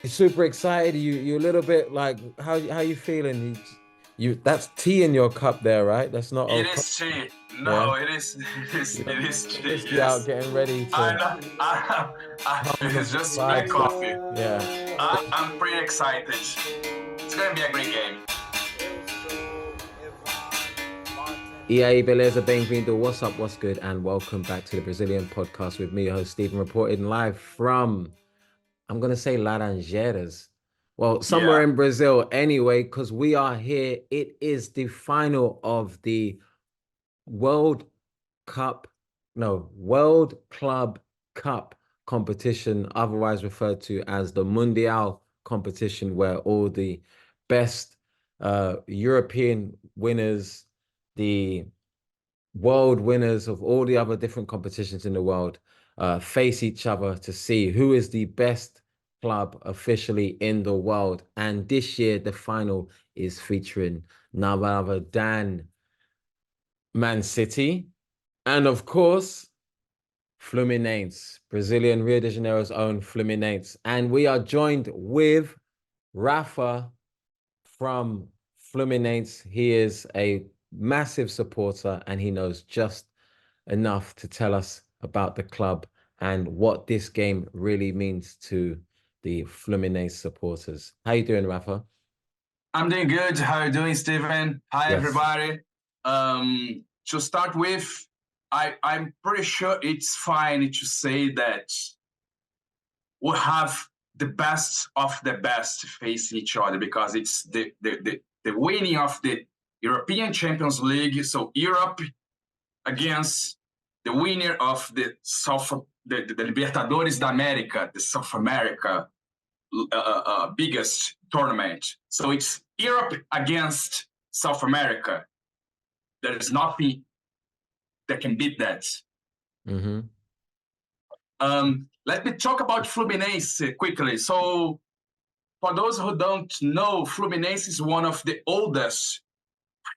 You're super excited. You a little bit like how you feeling? You that's tea in your cup there, right? That's not It a is tea. yeah. No, it is. You It is tea. whiskey out, Yes. getting ready I to know. hum the It's just black vibes up. coffee. Yeah. I'm pretty excited. It's gonna be a great game. E aí, beleza, bem vindo. What's up, what's good, and welcome back to the Brazilian podcast with me, your host Stephen, reporting live from, I'm gonna say Laranjeiras. Well, somewhere Yeah. in Brazil anyway, because we are here. It is the final of the World Cup, no, World Club Cup competition, otherwise referred to as the Mundial competition, where all the best European winners, the world winners of all the other different competitions in the world face each other to see who is the best club officially in the world. And this year, the final is featuring none other than Man City and, of course, Fluminense, Brazilian Rio de Janeiro's own Fluminense. And we are joined with Rafa from Fluminense. He is a massive supporter and he knows just enough to tell us about the club and what this game really means to the Fluminense supporters. How you doing, Rafa? I'm doing good. How are you doing, Steven? Hi, Yes. everybody. To start with, I'm pretty sure it's fine to say that we have the best of the best facing each other because it's the winning of the European Champions League. So Europe against the winner of the Libertadores da América, the South America biggest tournament. So it's Europe against South America. There is nothing that can beat that. Mm-hmm. Let me talk about Fluminense quickly. So for those who don't know, Fluminense is one of the oldest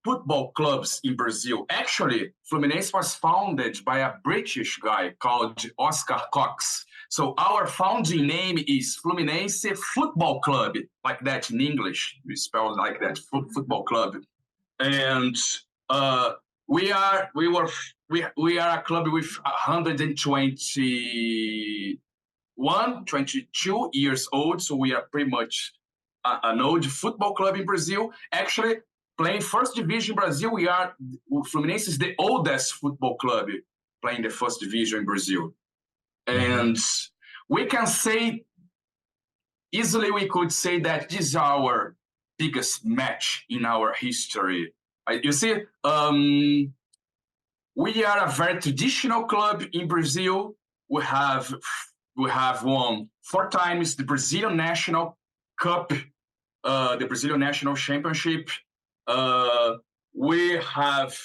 football clubs in Brazil. Actually, Fluminense was founded by a British guy called Oscar Cox. So our founding name is Fluminense Football Club, like that in English. We spell like that, football club. And we are a club with 121, 22 years old. So we are pretty much an old football club in Brazil. Actually, playing first division in Brazil, Fluminense is the oldest football club playing the first division in Brazil. And we can say, easily we could say that this is our biggest match in our history. You see, we are a very traditional club in Brazil. We have won 4 times the Brazilian National Cup, the Brazilian National Championship. We have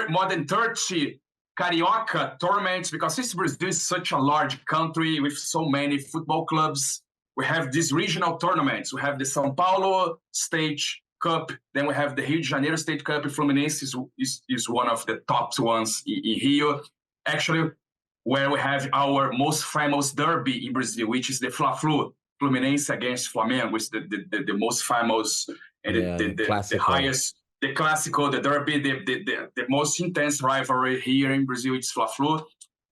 more than 30 Carioca tournaments because since Brazil is such a large country with so many football clubs, we have these regional tournaments. We have the São Paulo State Cup, then we have the Rio de Janeiro State Cup. Fluminense is one of the top ones in Rio. Actually, where we have our most famous derby in Brazil, which is the Fla-Flu, Fluminense against Flamengo, which is the most famous and the highest, the Clásico, the derby, the most intense rivalry here in Brazil. It's Fla-Flu.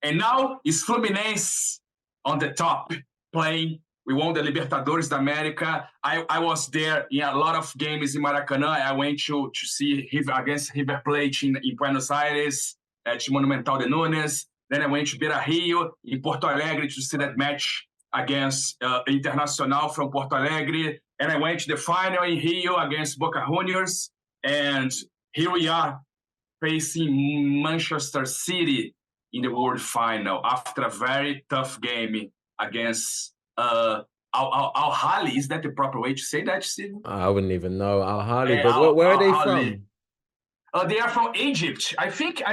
And now it's Fluminense on the top playing. We won the Libertadores da América. I was there in a lot of games in Maracanã. I went to see against River Plate in Buenos Aires, at Monumental de Nunes. Then I went to Beira Rio in Porto Alegre to see that match against Internacional from Porto Alegre. And I went to the final in Rio against Boca Juniors. And here we are facing Manchester City in the World Final after a very tough game against Al-Ahly. Is that the proper way to say that, Steve? I wouldn't even know Al-Ahly, but where are they from? They are from Egypt. I think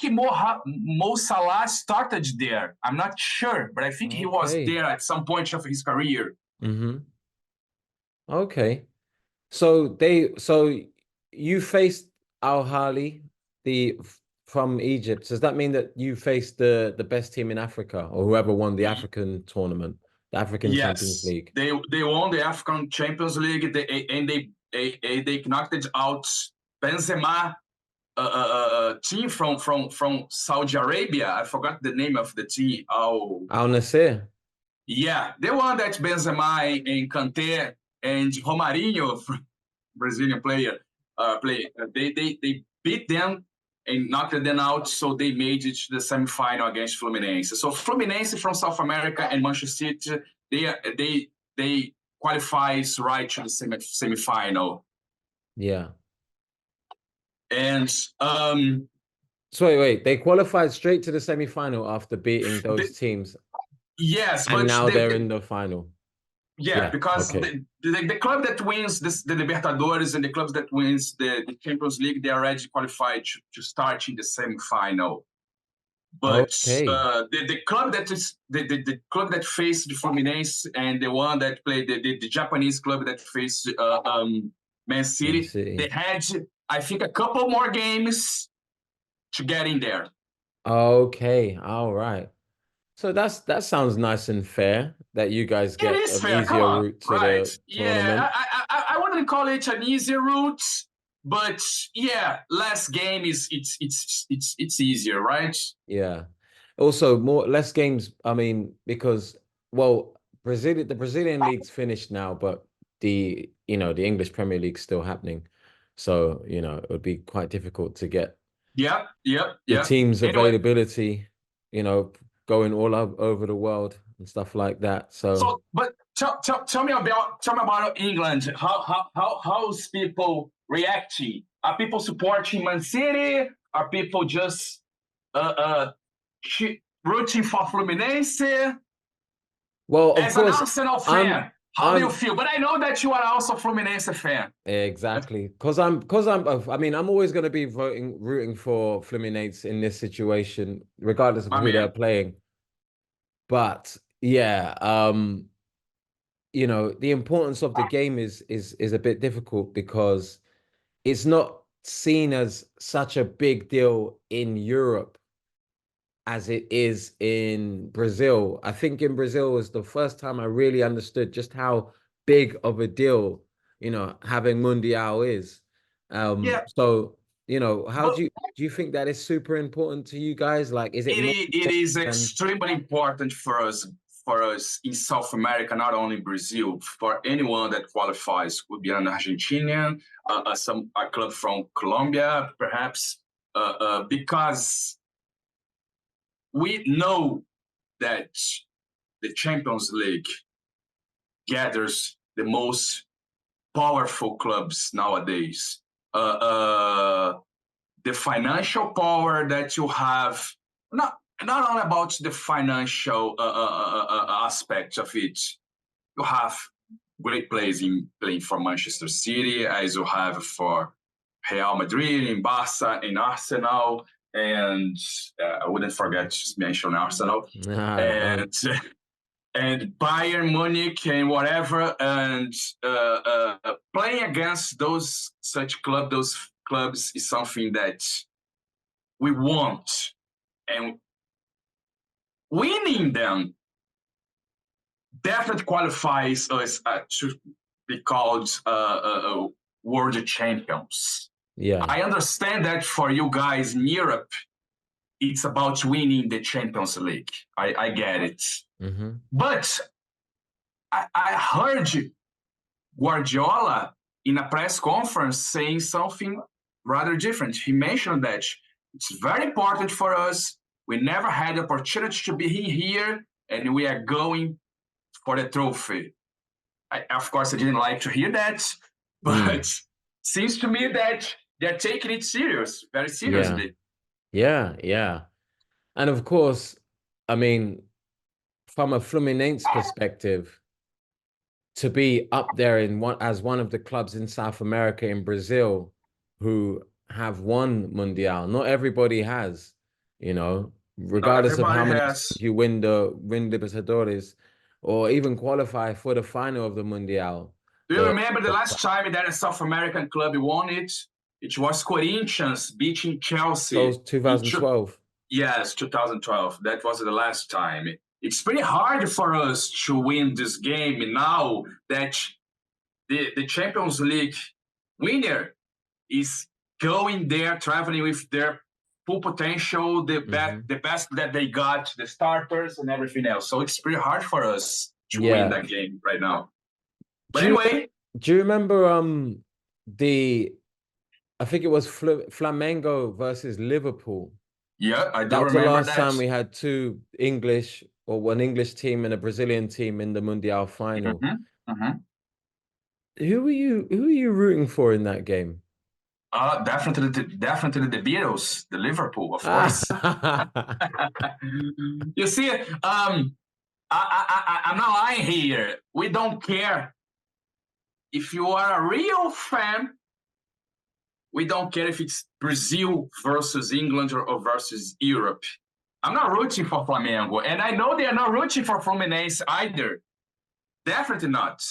Mo Salah started there. I'm not sure, but I think he was there at some point of his career. Okay. So you faced Al-Ahly from Egypt. Does that mean that you faced the best team in Africa or whoever won the African tournament? the African Champions Yes, League. they won the African Champions League, and they knocked out Benzema team from Saudi Arabia. I forgot the name of the team. Oh, Al Nassr. yeah, they won that Benzema and Kanté and Romarinho, Brazilian player. They beat them and knocked them out, so they made it to the semifinal against Fluminense. So Fluminense from South America and Manchester City, they qualifies right to the semifinal. Yeah. And so wait, they qualified straight to the semi-final after beating those teams. Yes, and now they're in the final. Yeah, because okay. the club that wins the Libertadores and the clubs that wins the Champions League, they are already qualified to start in the semi-final. But the club that is the club that faced the Fluminense and the one that played the Japanese club that faced Man City, they had, I think, a couple more games to get in there. Okay, all right. So that sounds nice and fair that you guys get an easier route to the tournament. I wouldn't call it an easier route, but yeah, less game is it's easier, right? Yeah. Also, less games. I mean, because the Brazilian league's finished now, but the English Premier League's still happening. So, it would be quite difficult to get the team's availability, going all over the world and stuff like that. So but tell me about England. How's people reacting? Are people supporting Man City? Are people just rooting for Fluminense? Well, of as course, an Arsenal fan, how do you feel? But I know that you are also a Fluminense fan. Exactly, because I'm always going to be rooting for Fluminense in this situation, regardless of who they're playing. But yeah, the importance of the game is a bit difficult because it's not seen as such a big deal in Europe as it is in Brazil. I think in Brazil was the first time I really understood just how big of a deal, having Mundial is. So, how do you think that is super important to you guys? Like, is it? It is extremely important for us in South America, not only Brazil. For anyone that qualifies, could be an Argentinian, a club from Colombia, perhaps, because we know that the Champions League gathers the most powerful clubs nowadays. The financial power that you have, not only about the financial aspect of it, you have great players playing for Manchester City, as you have for Real Madrid, in Barca, in Arsenal, and I wouldn't forget to mention Arsenal, and Bayern Munich and whatever, and playing against those clubs is something that we want, and winning them definitely qualifies us to be called world champions. Yeah, I understand that for you guys in Europe, it's about winning the Champions League. I get it. Mm-hmm. But I heard Guardiola in a press conference saying something rather different. He mentioned that it's very important for us. We never had the opportunity to be here, and we are going for the trophy. Of course, I didn't like to hear that, but seems to me that they're taking it very seriously. Yeah. And of course, I mean, from a Fluminense perspective, to be up there as one of the clubs in South America, in Brazil, who have won Mundial. Not everybody has, regardless of how many you win the Libertadores, or even qualify for the final of the Mundial. Do you remember the last time that a South American club won it? It was Corinthians beating Chelsea. That was 2012. Yes, 2012. That was the last time. it's pretty hard for us to win this game now that the Champions League winner is going there, traveling with their full potential, the best that they got, the starters and everything else. So it's pretty hard for us to win that game right now. But anyway, do you remember I think it was Flamengo versus Liverpool? Yeah, I do remember that. That was the last time we had two English, or one English team and a Brazilian team in the Mundial final. Who were you rooting for in that game? Definitely the Beatles, the Liverpool, of course. You see, I'm not lying here. We don't care if you are a real fan. We don't care if it's Brazil versus England or versus Europe. I'm not rooting for Flamengo, and I know they are not rooting for Fluminense either. Definitely not.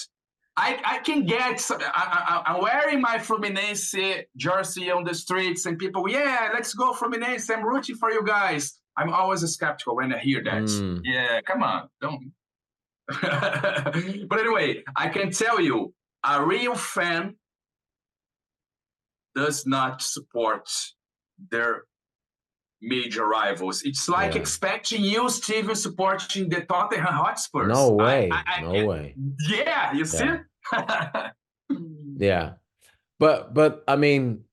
I can get, I'm wearing my Fluminense jersey on the streets and people, yeah, let's go Fluminense, I'm rooting for you guys. I'm always skeptical when I hear that. Yeah, come on, don't. But anyway, I can tell you, a real fan does not support their major rivals. It's like expecting you, Steven, supporting the Tottenham Hotspurs. No way. No way. Yeah, you see? Yeah. But I mean,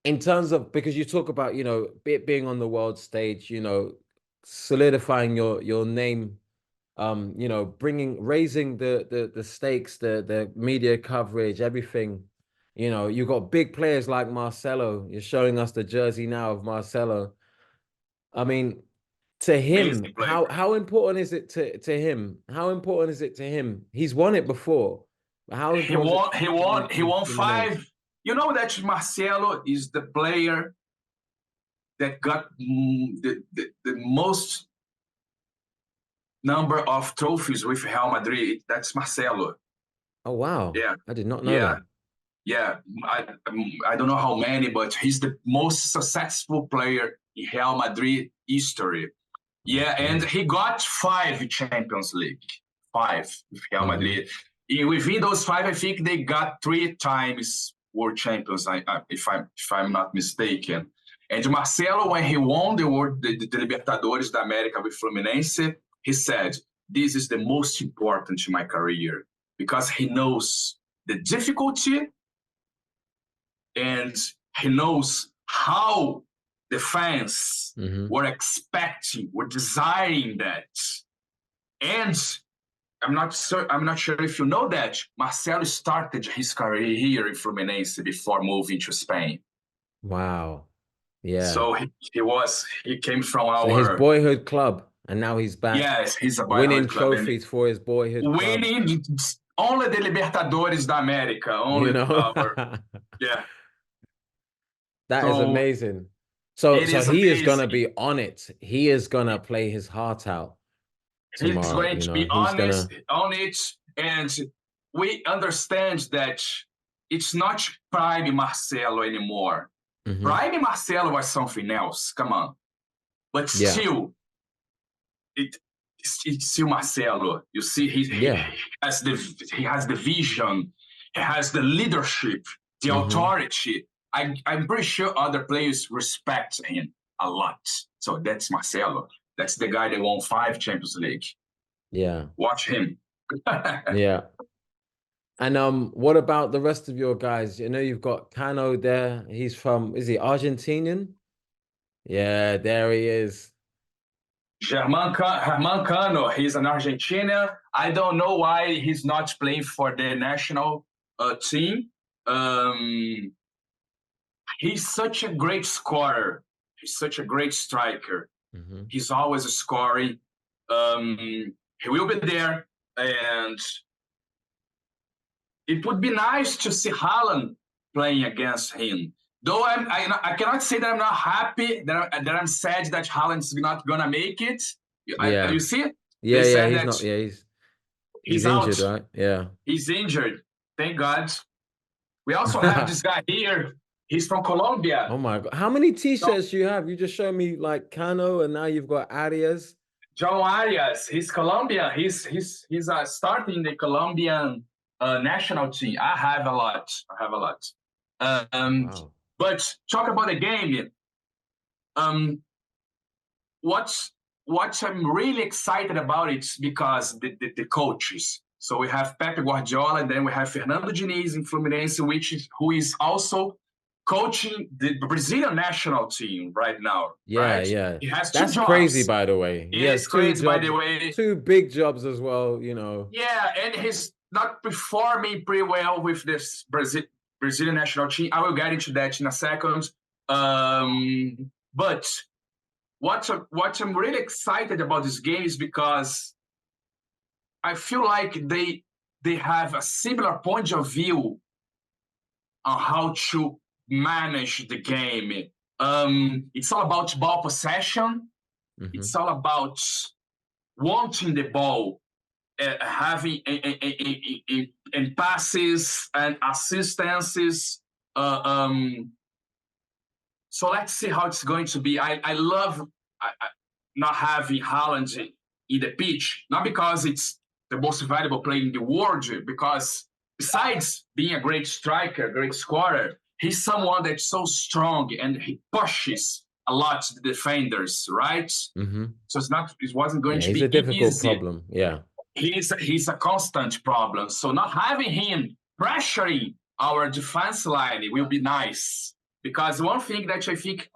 in terms of, because you talk about, you know, it being on the world stage, you know, solidifying your name, you know, raising the stakes, the media coverage, everything. You know, you got big players like Marcelo. You're showing us the jersey now of Marcelo. I mean, to him, how important is it to him? How important is it to him? He's won it before. How he won 5. You know that Marcelo is the player that got the most number of trophies with Real Madrid. That's Marcelo. Oh wow! Yeah, I did not know that. Yeah, I don't know how many, but he's the most successful player in Real Madrid history. Yeah, and he got 5 Champions League, 5 with Real Madrid. Within those 5, I think they got 3 times world champions, if I'm not mistaken. And Marcelo, when he won the Libertadores da América with Fluminense, he said, "This is the most important in my career," because he knows the difficulty and he knows how the fans were expecting, were desiring that. And I'm not sure if you know that Marcelo started his career here in Fluminense before moving to Spain. Wow. Yeah. So he came from his boyhood club, and now he's back. Yes, he's a boyhood winning club, trophies for his boyhood winning club. Only the Libertadores da América. Only, you know? Yeah. That is amazing. So he is going to be on it. He is going to play his heart out tomorrow. He's going to be honest on it. And we understand that it's not Prime Marcelo anymore. Prime Marcelo was something else. Come on. But still, it's still Marcelo. You see, he has the vision. He has the leadership, the authority. I'm pretty sure other players respect him a lot. So that's Marcelo. That's the guy that won 5 Champions League. Yeah. Watch him. Yeah. And what about the rest of your guys? You know, you've got Cano there. He's is he Argentinian? Yeah, there he is. Germán Cano, he's an Argentinian. I don't know why he's not playing for the national team. He's such a great scorer. He's such a great striker. He's always scoring. He will be there, and it would be nice to see Haaland playing against him. Though I cannot say that I'm not happy, that I'm sad that Haaland's not gonna make it. You see it? Yeah, he's injured, out. Right? Yeah. He's injured. Thank God. We also have this guy here. He's from Colombia. Oh my God. How many t-shirts do you have? You just showed me like Cano, and now you've got Arias. John Arias, he's Colombian. He's starting the Colombian national team. I have a lot. Wow. But talk about the game. What I'm really excited about it's because the coaches. So we have Pep Guardiola, and then we have Fernando Diniz in Fluminense, who is also coaching the Brazilian national team right now. Yeah, right? yeah. He has two That's jobs. crazy, by the way. It He has is two crazy, by jobs, the way. two big jobs as well, you know. Yeah, and he's not performing pretty well with this Brazilian national team. I will get into that in a second. But what I'm really excited about this game is because I feel like they have a similar point of view on how to manage the game. It's all about ball possession. Mhm. It's all about wanting the ball, having in passes and assistances. So let's see how it's going to be. I love not having Haaland in the pitch, not because it's the most valuable player in the world, because besides being a great striker, great scorer, he's someone that's so strong and he pushes a lot the defenders, right? Mhm. So it wasn't going to He's be a difficult easy. problem. Yeah. He's a constant problem. So not having him pressuring our defense line will be nice. Because one thing that I think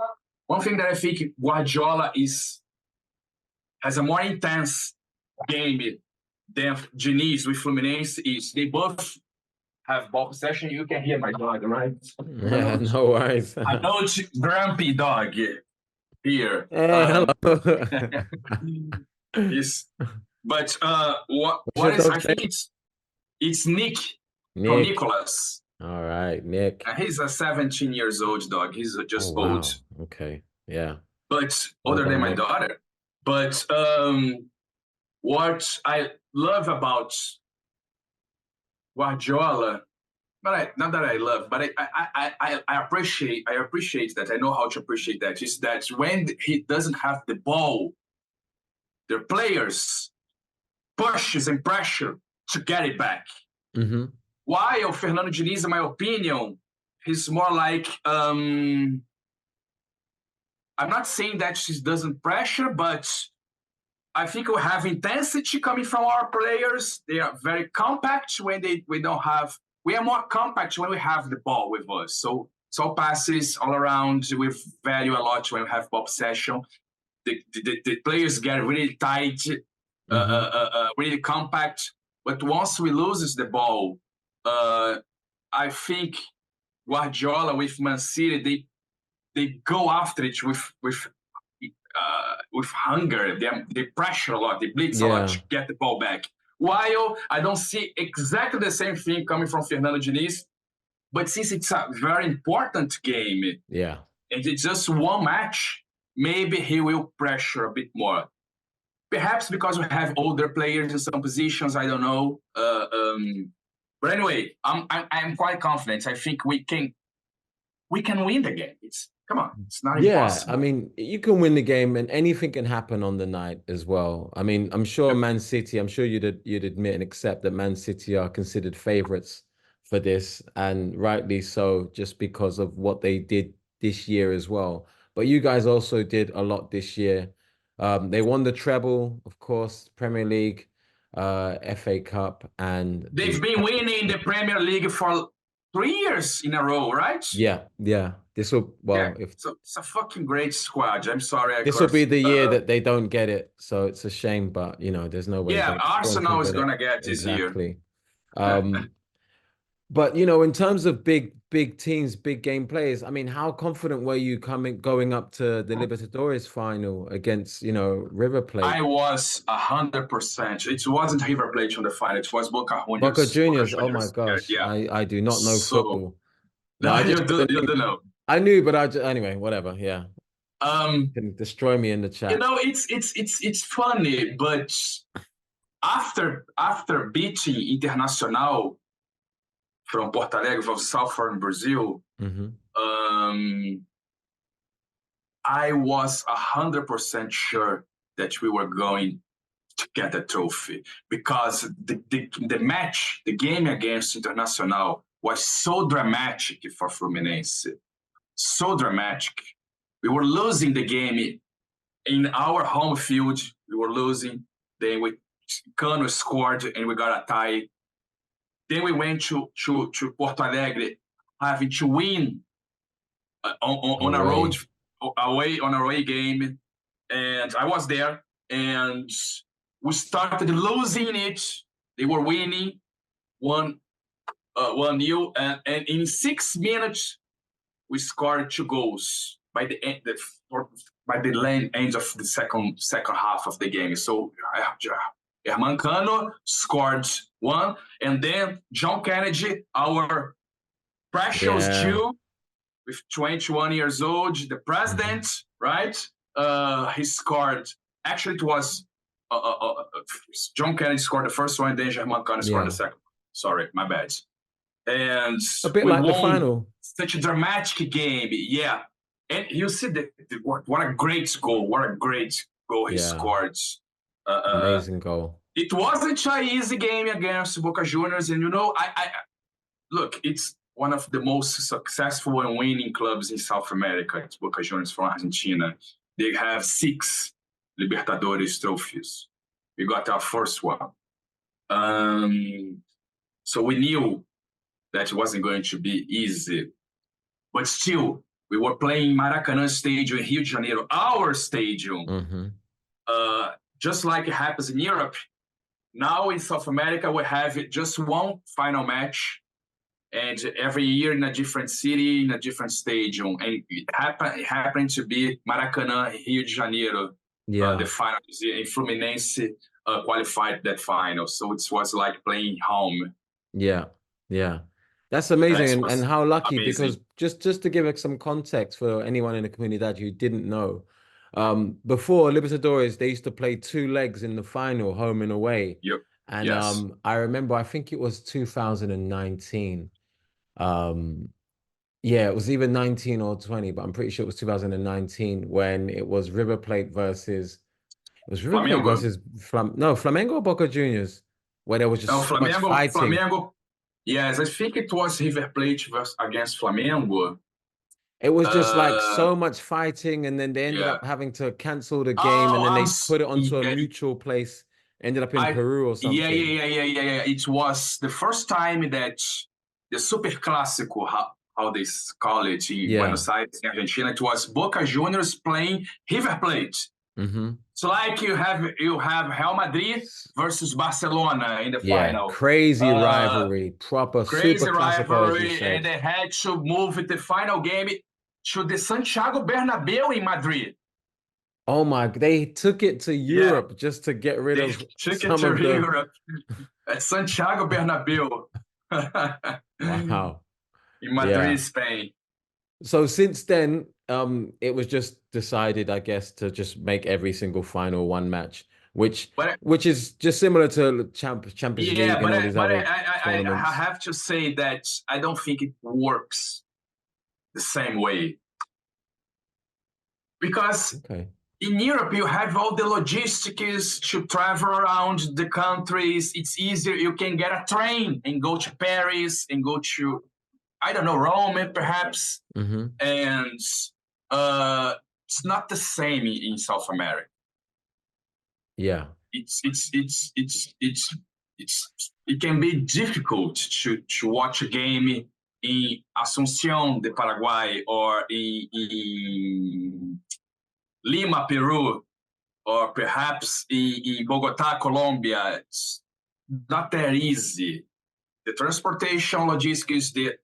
Guardiola has a more intense game than Diniz with Fluminense is they both have ball possession. You can hear my dog, right? Yeah, no worries. I know it's grumpy dog here. Hey, hello. But What's what your is I dog's think name? it's Nick from Nick. Nicholas. All right, Nick. He's a 17 years old dog. He's just Oh, wow. old. Okay. Yeah. But Well older than done, my Nick. daughter. But what I love about Guardiola, not that I love, but I appreciate that. I know how to appreciate that. Is that when he doesn't have the ball, the players pushes and pressure to get it back. Mhm. While Fernando Diniz, in my opinion, he's more like I'm not saying that she doesn't pressure, but I think we have intensity coming from our players. They are very compact when we don't have. We are more compact when we have the ball with us. So passes all around. We value a lot when we have ball possession. The players get really tight, really compact. But once we lose the ball, I think Guardiola with Man City, they go after it with hunger. They pressure a lot. They blitz a lot to get the ball back. While I don't see exactly the same thing coming from Fernando Diniz, but since it's a very important game, Yeah. and it's just one match, maybe he will pressure a bit more. Perhaps because we have older players in some positions. I don't know. But anyway, I'm quite confident. I think we can win the game. Come on, it's not impossible. I mean, you can win the game and anything can happen on the night as well. I mean, I'm sure Man City, I'm sure you'd admit and accept that Man City are considered favorites for this, and rightly so, just because of what they did this year as well. But you guys also did a lot this year. They won the treble, of course, Premier League, FA Cup, and they've been winning the Premier League for 3 years in a row, right? Yeah. This will it's a fucking great squad. I'm sorry. This will be the year that they don't get it, so it's a shame. But there's no way. Yeah, Arsenal is gonna get this year. Exactly. But in terms of big teams, big game players, I mean, how confident were you going up to the Libertadores final against River Plate? I was 100%. It wasn't River Plate on the final. It was Boca Juniors. Boca Juniors. Oh my gosh, yeah. I do not know football. No, you don't know. I knew, but anyway, whatever. Yeah. You can destroy me in the chat. It's funny, but after beating Internacional from Porto Alegre, from southern Brazil, I was 100% sure that we were going to get the trophy, because the match, the game against Internacional was so dramatic for Fluminense, so dramatic. We were losing the game in our home field. We were losing. Then Cano scored and we got a tie. Then we went to Porto Alegre, having to win on a road away on a away game, and I was there, and we started losing it. They were winning 1-0, and in 6 minutes we scored 2 goals by the end of the second half of the game. So Herman Cano scored 1, and then John Kennedy, our precious Jew, with 21 years old, the president, right? He scored. Actually, it was John Kennedy scored the first one, and then Herman Cano scored the second. Sorry, my bad. And a bit like the final. Such a dramatic game, yeah. And you see what a great goal! What a great goal he scored! Amazing goal. It wasn't an easy game against Boca Juniors, and I look, it's one of the most successful and winning clubs in South America. It's Boca Juniors from Argentina. They have 6 Libertadores trophies. We got our first one. So we knew that it wasn't going to be easy. But still, we were playing Maracanã Stadium in Rio de Janeiro, our stadium. Just like it happens in Europe, now in South America, we have just one final match. And every year in a different city, in a different stadium. And it happened to be Maracanã, Rio de Janeiro. The final, in Fluminense qualified that final. So it was like playing home. Yeah. That's amazing. And how lucky, because just to give us some context for anyone in the Communidade who didn't know, before Libertadores, they used to play 2 legs in the final, home and away. Yep. And I remember, I think it was 2019. It was either 19 or 20, but I'm pretty sure it was 2019 when it was River Plate versus Flamengo or Boca Juniors, where there was just so much fighting. Flamengo. Yes, I think it was River Plate against Flamengo. It was just like so much fighting, and then they ended up having to cancel the game, and then they put it onto a neutral place. Ended up in Peru or something. Yeah. It was the first time that the Super Clásico, how they call it in Buenos Aires, in Argentina, it was Boca Juniors playing River Plate. So like you have Real Madrid versus Barcelona in the final. Crazy rivalry, proper Super Clásico, as you said. And they had to move the final game to the Santiago Bernabéu in Madrid. Oh my! They took it to Europe just to get rid of some of the... Europe. At Santiago Bernabéu. Wow. In Madrid, Spain. So since then, it was just decided, I guess, to just make every single final one match, which is just similar to Champions League and all these other tournaments. I have to say that I don't think it works the same way. Because in Europe, you have all the logistics to travel around the countries. It's easier. You can get a train and go to Paris and go to, I don't know, Rome, perhaps. And it's not the same in South America. Yeah, it can be difficult to watch a game in Asunción de Paraguay or in Lima, Peru, or perhaps in Bogotá, Colombia. It's not that easy. The transportation, logistics, the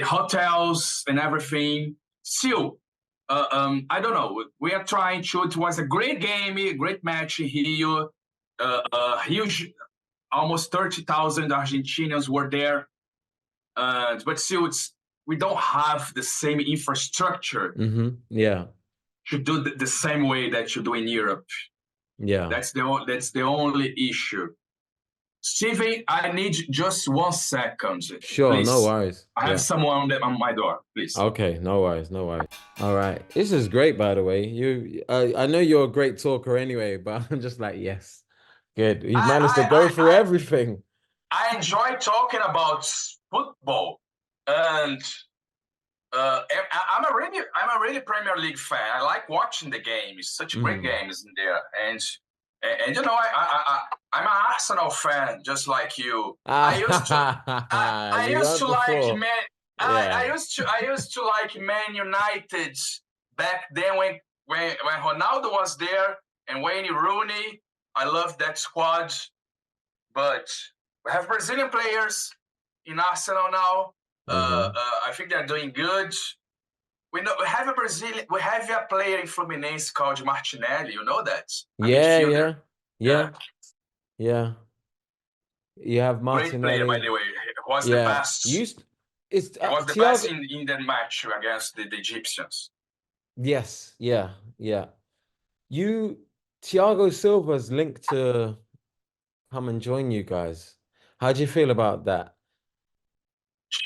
hotels and everything. Still, I don't know. We are trying to. It was a great game, a great match in Rio. Huge, almost 30,000 Argentinians were there. But still, we don't have the same infrastructure. To do the same way that you do in Europe. That's the only issue. Steven, I need just 1 second, Sure, please. no worries. I have Yeah. someone on my door, please. Okay, no worries, no worries. All right, this is great, by the way. I know you're a great talker anyway, but I'm just like, yes, good. You've managed to go through everything. I enjoy talking about football, and I'm a really Premier League fan. I like watching the games. Such great games in there, and you know, I'm an Arsenal fan, just like you. I used to, I We used weren't to like before. Man. Yeah. I used to like Man United back then when Ronaldo was there and Wayne Rooney. I loved that squad, but we have Brazilian players in Arsenal now. I think they're doing good. We have a player in Fluminense called Martinelli. You know that? A midfielder. Yeah. You have Great player, by Martinelli. the way. It was the best. He was the best in that match against the Egyptians. Yes, yeah. Thiago Silva's linked to come and join you guys. How do you feel about that?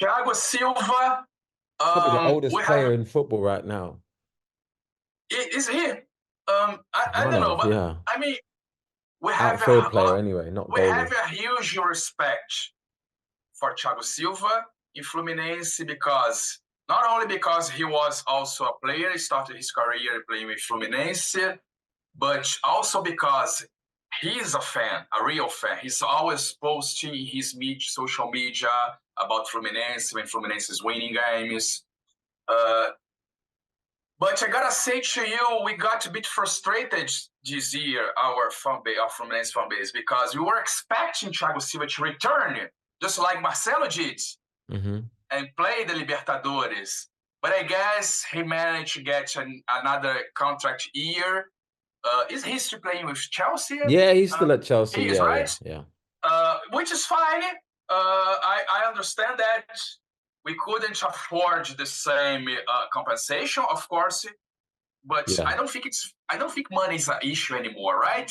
Thiago Silva, Probably the oldest player in football right now. Is he? I don't know, but yeah. I mean, we have outfield player anyway, not goalie. We have a huge respect for Thiago Silva in Fluminense because not only because he was also a player, he started his career playing with Fluminense, but also because he's a fan, a real fan. He's always posting his social media about Fluminense when Fluminense is winning games. But I gotta say to you, we got a bit frustrated this year, our Fluminense fan base, because we were expecting Thiago Silva to return, just like Marcelo did, and play the Libertadores. But I guess he managed to get another contract year. Is he still playing with Chelsea? Yeah, he's still at Chelsea. He is, right? Yeah. Which is fine. I understand that we couldn't afford the same compensation, of course, but I don't think money is an issue anymore, right?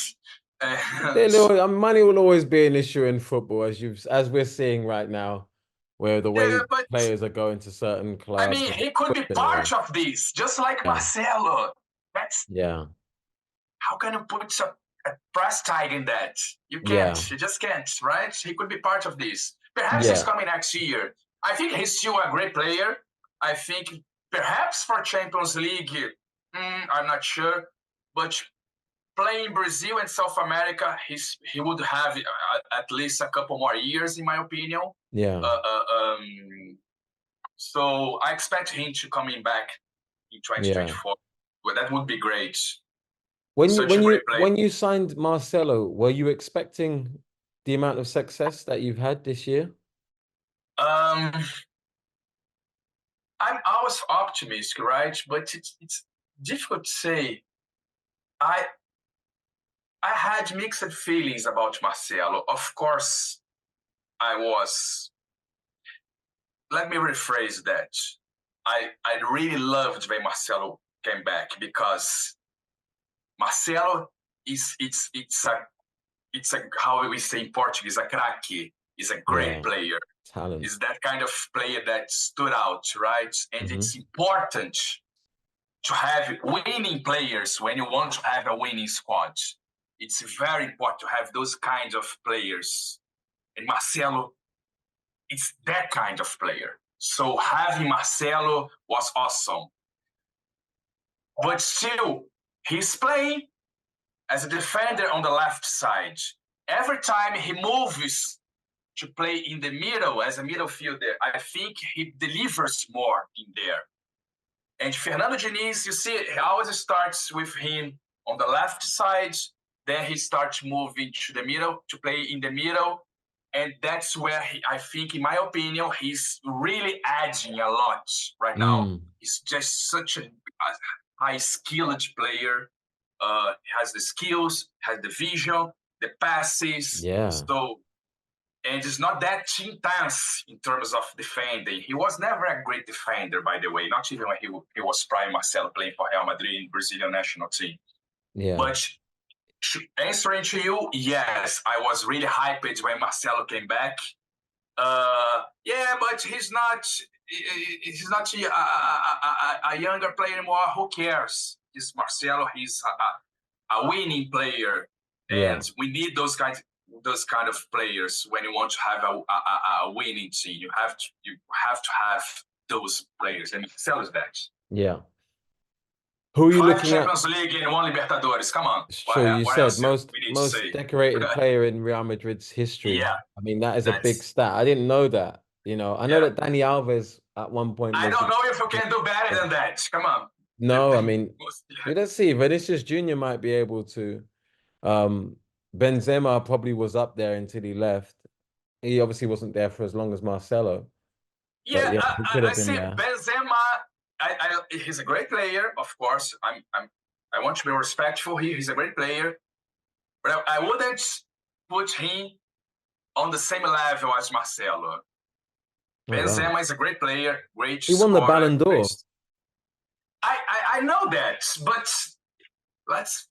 Money will always be an issue in football, as we're seeing right now, where the way players are going to certain clubs. I mean, he could be part of this, just like Marcelo. How can you put a price tag in that? You can't. You just can't, right? He could be part of this. Perhaps he's coming next year. I think he's still a great player. I think perhaps for Champions League, I'm not sure. But playing Brazil and South America, he would have at least a couple more years, in my opinion. So I expect him to coming back in 2024. Well, that would be great. When you signed Marcelo, were you expecting the amount of success that you've had this year? I'm always optimistic, right? But it's difficult to say. I had mixed feelings about Marcelo. Of course, I was. Let me rephrase that. I really loved when Marcelo came back because Marcelo it's a how we say in Portuguese, a craque. Is a great player. Talent. Is that kind of player that stood out, right? And it's important to have winning players when you want to have a winning squad. It's very important to have those kinds of players. And Marcelo, it's that kind of player. So having Marcelo was awesome. But still, he's playing as a defender on the left side. Every time he moves to play in the middle as a midfielder, I think he delivers more in there. And Fernando Diniz, you see, he always starts with him on the left side. Then he starts moving to the middle to play in the middle. And that's where I think, in my opinion, he's really adding a lot right now. He's just such a high-skilled player. He has the skills, has the vision, the passes. So, and it's not that intense in terms of defending. He was never a great defender, by the way, not even when he was prime Marcelo playing for Real Madrid in Brazilian national team. But Answering to you, yes, I was really hyped when Marcelo came back. Yeah, but he's not a younger player anymore. Who cares? He's Marcelo. He's a winning player, Yeah. and we need those kind of players when you want to have a winning team. You have to have those players, and Marcelo is that. Yeah. Who are you 5 looking at? Champions League and 1 Libertadores. Come on. It's true. You What said else we need to most say? decorated player in Real Madrid's history. Yeah, I mean, that is a big that's. stat. I didn't know that. You know, I know Yeah. that Dani Alves at one point I was. don't know if you can do better than that. Come on. No, I mean, let's see. Vinicius Jr. might be able to. Benzema probably was up there until he left. He obviously wasn't there for as long as Marcelo. But Yeah, yeah, he could I have been see there. Benzema. He's a great player, of course. I want to be respectful here. He's a great player, but I wouldn't put him on the same level as Marcelo. Oh, Benzema wow. is a great player, great He won the scorer. Ballon d'Or. I know that, but let's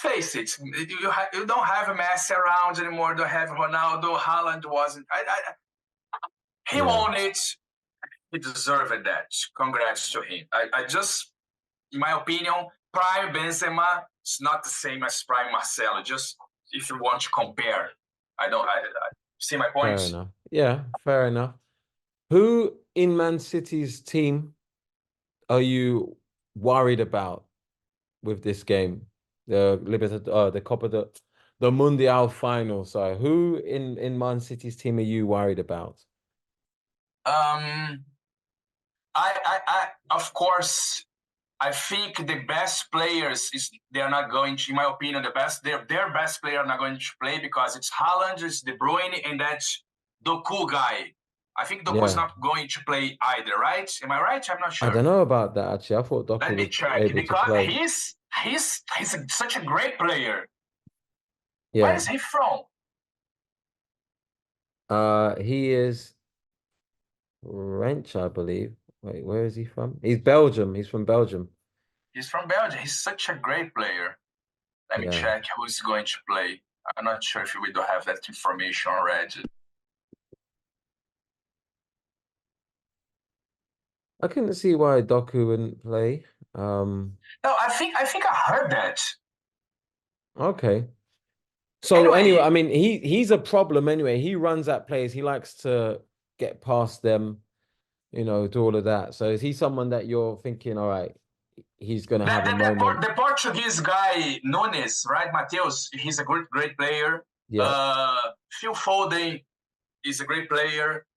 face it. You don't have Messi around anymore. Don't have Ronaldo. Haaland wasn't. He won it. He deserved that. Congrats to him. I just, in my opinion, prime Benzema is not the same as prime Marcelo. Just if you want to compare, I see my point. Fair enough. Yeah, fair enough. Who in Man City's team are you worried about with this game? The Copa the Mundial final. So who in Man City's team are you worried about? Of course, I think the best players they are not going to, in my opinion, their best player are not going to play because it's Haaland, it's De Bruyne, and that's Doku guy. I think Doku's not going to play either, right? Am I right? I'm not sure. I don't know about that actually. I thought Doku Let me was check able to because play. he's such a great player. Yeah. Where is he from? He is French, I believe. Wait, where is he from? He's Belgium. He's from Belgium. He's from Belgium. He's such a great player. Let me check who's going to play. I'm not sure if we do have that information already. I couldn't see why Doku wouldn't play. No, I think I heard that. Okay. So anyway, I mean, he's a problem anyway. He runs at players. He likes to get past them, you know, do all of that. So is he someone that you're thinking, all right, he's gonna have a moment? The Portuguese guy Nunes, right, Mateus? He's a great player. Yeah. Phil Foden is a great player.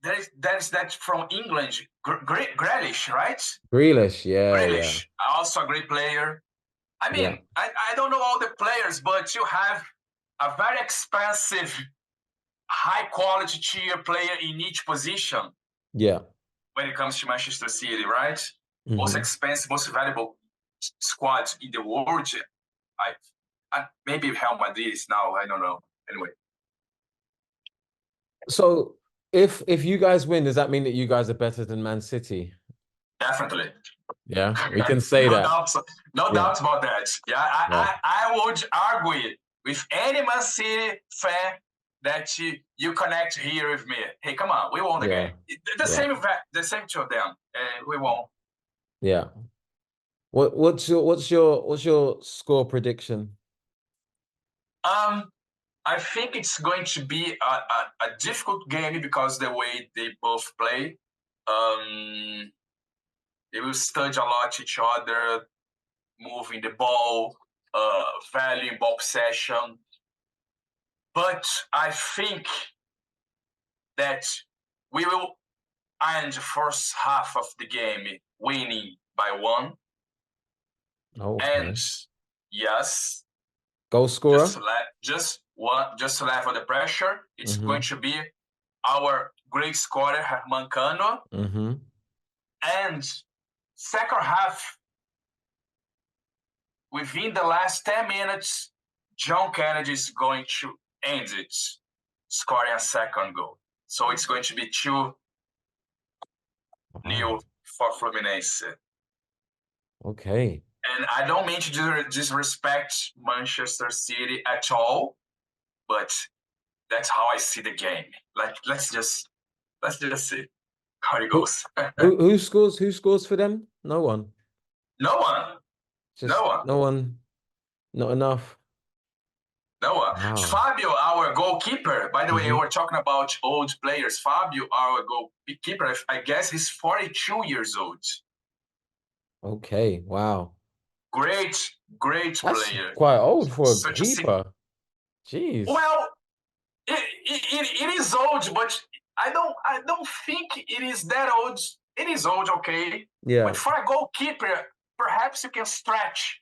There's that from England, Grealish, right? Grealish, yeah. Grealish, also a great player. I mean, I don't know all the players, but you have a very expensive, high quality tier player in each position. Yeah. When it comes to Manchester City, right? Most expensive, most valuable squad in the world. Maybe Real Madrid is now. I don't know. Anyway. So if you guys win, does that mean that you guys are better than Man City? Definitely. Yeah, we can say that. No doubt about that. Yeah, I would argue with any Man City fan that you connect here with me. Hey, come on, we won the game. The same to them. We won. Yeah. What's your score prediction? I think it's going to be a difficult game because the way they both play. They will study a lot each other, moving the ball, valuing ball possession. But I think that we will end the first half of the game winning by 1. And yes, goal scorer. Just to level the pressure. It's going to be our great scorer Herman Cano. And second half, within the last 10 minutes, John Kennedy is going to end it, scoring a second goal. So it's going to be 2-0 for Fluminense. Okay. And I don't mean to disrespect Manchester City at all, but that's how I see the game. Like let's just see how it Who goes. who scores? Who scores for them? No one. No one, no Just one, no one. Not enough. no one. Wow. Fabio, our goalkeeper. By the way, Hmm. we're talking about old players. Fabio, our goalkeeper. I guess he's 42 years old. Okay. Wow. Great That's player. quite old for a Such a keeper. Jeez. well, it is old, but I don't think it is that old. It is old, okay, Yeah. but for a goalkeeper, perhaps you can stretch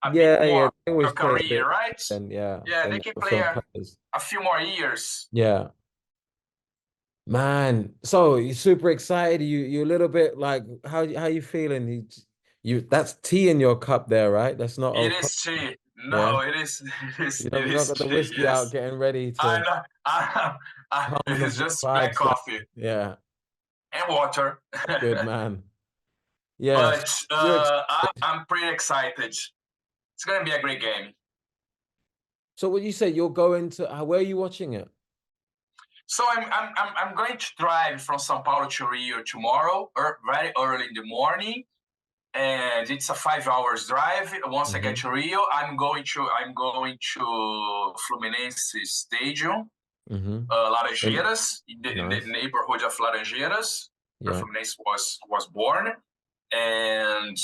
a bit Yeah, yeah. more They always your play a career, bit right? then, yeah, Yeah, they than can play some players. a few more years. Yeah. Man, so you're super excited. You're a little bit like how you feeling? You that's tea in your cup there, right? That's not It old is coffee. tea. Yeah. No, it is. You It don't not is got the tea. whiskey out Yes, getting ready I to know. calm the It's just black vibes down. coffee Yeah. and water. Good man. Yes. But You're ex I'm pretty excited. It's gonna be a great game. So what you say you're going to where are you watching it? So I'm going to drive from São Paulo to Rio tomorrow, very early in the morning, and it's a 5 hours drive. Once I get Hmm. to Rio, I'm going to Fluminense Stadium, Hmm. And Laranjeiras, in the nice. neighborhood of Laranjeiras, where Yeah. Fluminense was born, and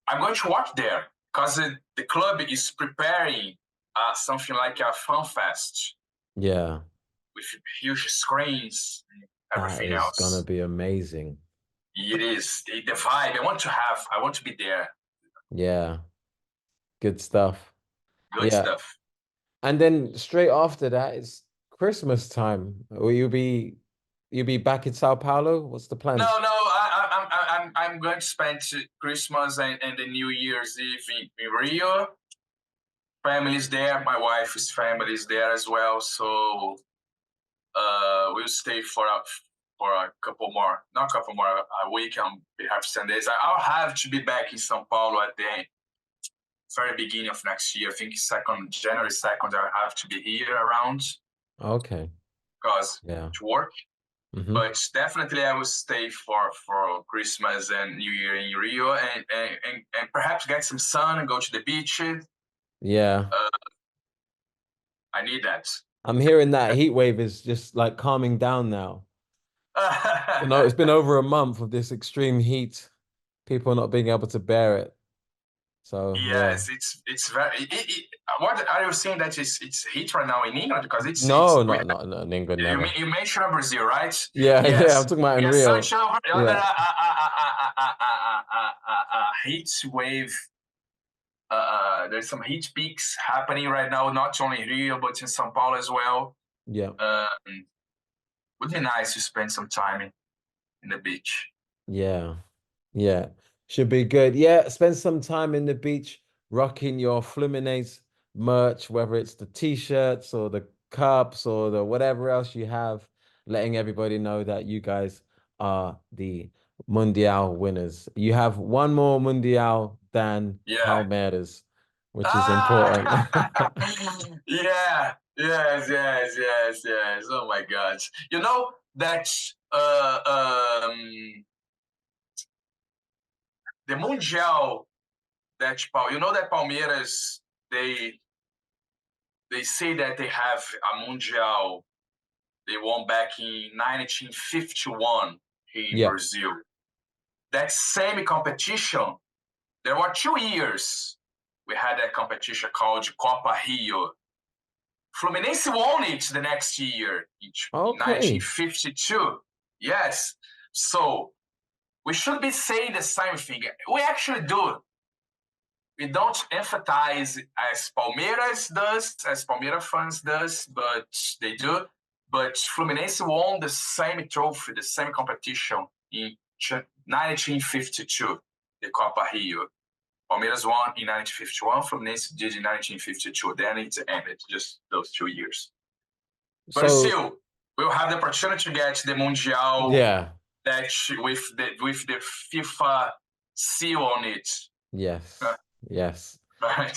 I'm going to watch there because the club is preparing something like a fan fest Yeah. with huge screens and That everything is gonna else. be amazing. It is the vibe I want to be there. Yeah. Good stuff. Good Yeah. stuff. And then straight after that, it's Christmas time. Will you be back in Sao Paulo? What's the No, plans? no, I'm going to spend Christmas and the New Year's Eve in Rio. Family's there. My wife's family is there as well. So we'll stay for a couple more, not a couple more, a week and perhaps 10 days. I'll have to be back in São Paulo at the very beginning of next year. I think January 2nd, I have to be here around Okay. because Yeah. to work. Hmm. But definitely I will stay for Christmas and New Year in Rio and perhaps get some sun and go to the beach. Yeah. I need that. I'm hearing that heat wave is just like calming down now. You know, it's been over a month of this extreme heat, people not being able to bear it. So yeah. Yes, it's very. What are you saying that it's heat right now in England? Because it's No, we not in England, you never. you mentioned Brazil, right? Yeah, yeah, I'm Yes, talking about we in are Rio. such under Yeah. a heat wave. There's some heat peaks happening right now, not only in Rio but in São Paulo as well. Yeah. Would be nice to spend some time in the beach. Yeah. Yeah, should be good. Yeah, spend some time in the beach rocking your Fluminense merch, whether it's the t-shirts or the cups or the whatever else you have, letting everybody know that you guys are the Mundial winners. You have one more Mundial than Yeah. Palmeiras, which is important. Ah, yeah, yes. Oh my God! You know that the Mundial you know that Palmeiras they they say that they have a Mundial they won back in 1951 here in Yeah. Brazil. That same competition, there were 2 years we had that competition called Copa Rio. Fluminense won it the next year in Okay. 1952. Yes. So we should be saying the same thing. We actually do. We don't emphasize as Palmeiras does, as Palmeiras fans does, but they do. But Fluminense won the same trophy, the same competition in 1952, the Copa Rio. Palmeiras won in 1951, Fluminense did in 1952. Then it ended, just those 2 years. But So still, we'll have the opportunity to get the Mundial yeah. that with the FIFA seal on it. Yes. Yes. Right.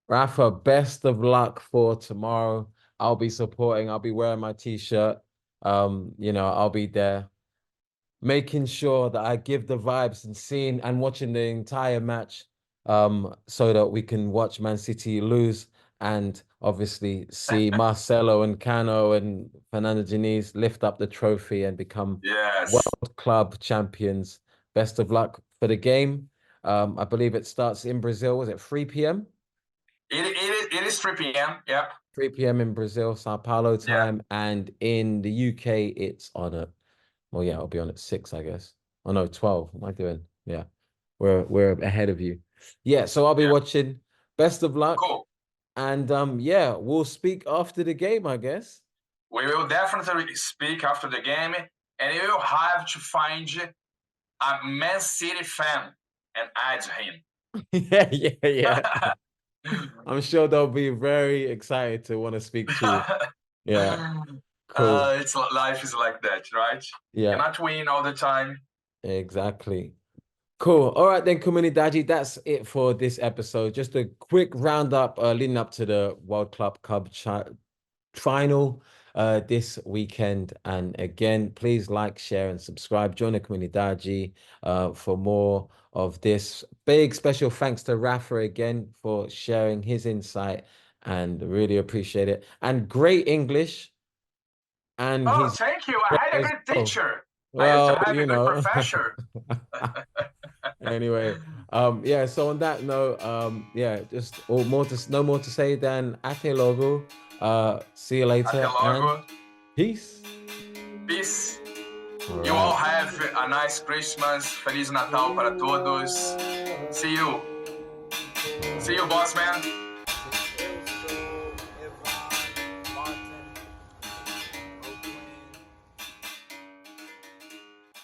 Rafa, best of luck for tomorrow. I'll be supporting. I'll be wearing my t-shirt. I'll be there, making sure that I give the vibes and seeing and watching the entire match, so that we can watch Man City lose and obviously see Marcelo and Cano and Fernando Diniz lift up the trophy and become Yes. World Club champions. Best of luck for the game. I believe it starts in Brazil. Was it 3 p.m.? It is 3 p.m. Yep. 3 p.m. in Brazil, Sao Paulo Yeah. time, and in the UK, it's on at, well, yeah, it'll be on at 6, I guess. Oh no, 12. What am I doing? Yeah, we're ahead of you. Yeah, so I'll be Yeah. watching. Best of luck, Cool. and yeah, we'll speak after the game, I guess. We will definitely speak after the game, and you will have to find a Man City fan and add him. Yeah, yeah, yeah. I'm sure they'll be very excited to want to speak to you. Yeah, cool. It's life is like that, right? Yeah, Cannot win all the time. exactly. Cool. All right then, Communidade. That's it for this episode. Just a quick roundup leading up to the World Club Cup final this weekend. And again, please like, share, and subscribe. Join the Communidade for more of this. Big special thanks to Rafa again for sharing his insight and really appreciate it. And great English. And Oh, he's thank you. I had a as great well. teacher. I used to Well, have a great professor. Anyway, yeah, so on that note, yeah, just all more to no more to say than Ate Logo. See you Até later and logo. peace. Peace. All You all right. have a nice Christmas. Feliz Natal para todos. See you. See you, boss man.